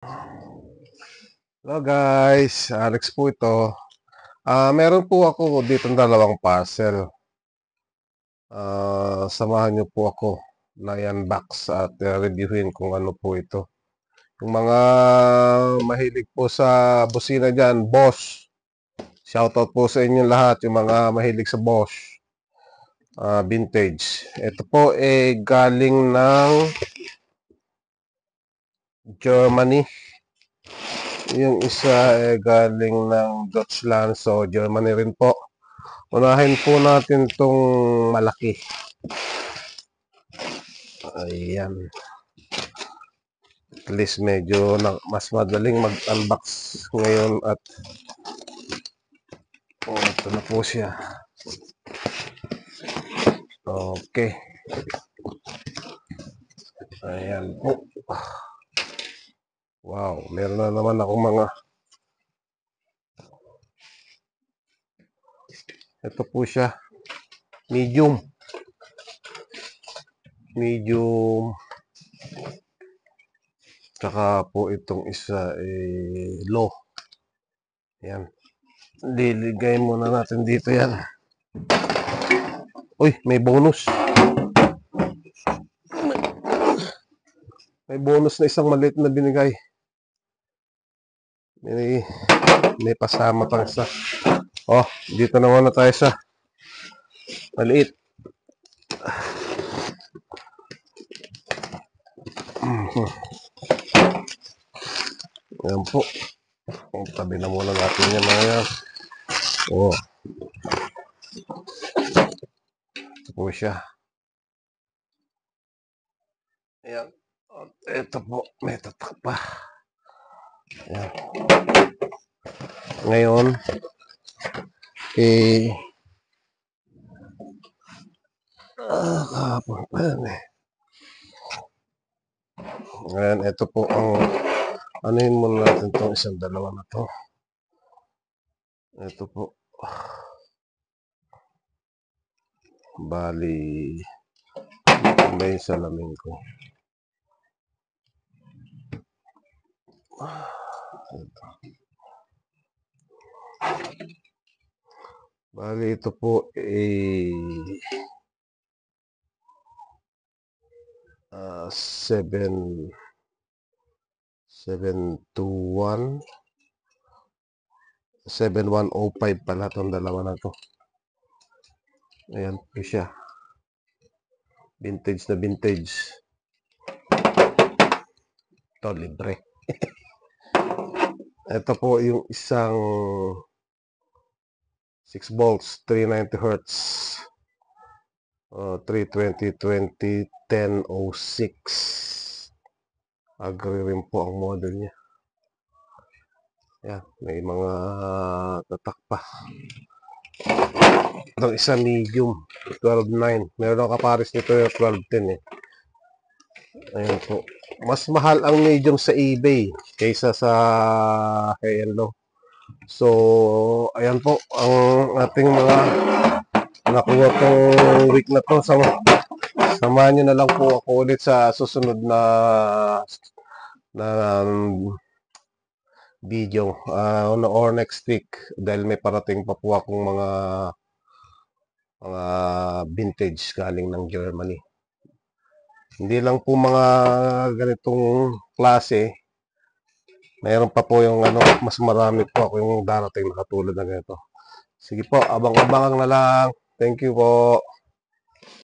Hello guys, Alex po ito. Meron po ako dito ng dalawang parcel. Samahan niyo po ako na i-unbox at reviewin kung ano po ito. Yung mga mahilig po sa busina dyan, Bosch. Shoutout po sa inyo lahat, yung mga mahilig sa Bosch. Vintage. Ito po galing ng Germany. Yung isa galing ng Deutschland, so Germany rin po. Unahin po natin tong malaki. Ayan. At least medyo mas madaling mag-unbox ngayon at ito na po siya. Okay. Ayan po. Wow, meron na naman akong mga ito po siya. Medium. Tsaka po itong isa low. Ayan. Liligay muna natin dito yan. Uy, may bonus. May bonus na isang maliit na binigay. May pasama pang isa. Oh, dito na muna tayo sa maliit. Ayan po. Tabi na muna natin yan mga yan. Oh. Ito po siya. Ayan. Ito po. May tatak pa. Ayan. Ngayon, kahapon pa yan Ayan, ito po ang anuhin muna natin itong isang dalawa na to. Ito po. Bali, may salamin ko. Ito. Bali, ito po 7105 pala itong dalawa na to. Ayan po siya. Vintage na vintage. Ito, libre. Ito po yung isang 6 volts, 390 Hz. 320/20/1006. Agree rin po ang model niya. Yan, may mga tatak pa. Itong isa medium, 12.9. Meron ang kapares nito yung 12.10 Ayan po. Mas mahal ang medium sa eBay kaysa sa Hello. So, ayan po ang ating mga nakuha tong week na to. Samahan nyo na lang po ako ulit sa susunod na video or next week dahil may parating pa po akong mga vintage galing ng Germany. Hindi lang po mga ganitong klase. Mayroon pa po yung mas marami po ako yung darating na katulad na ganito. Sige po, abang-abang na lang. Thank you po.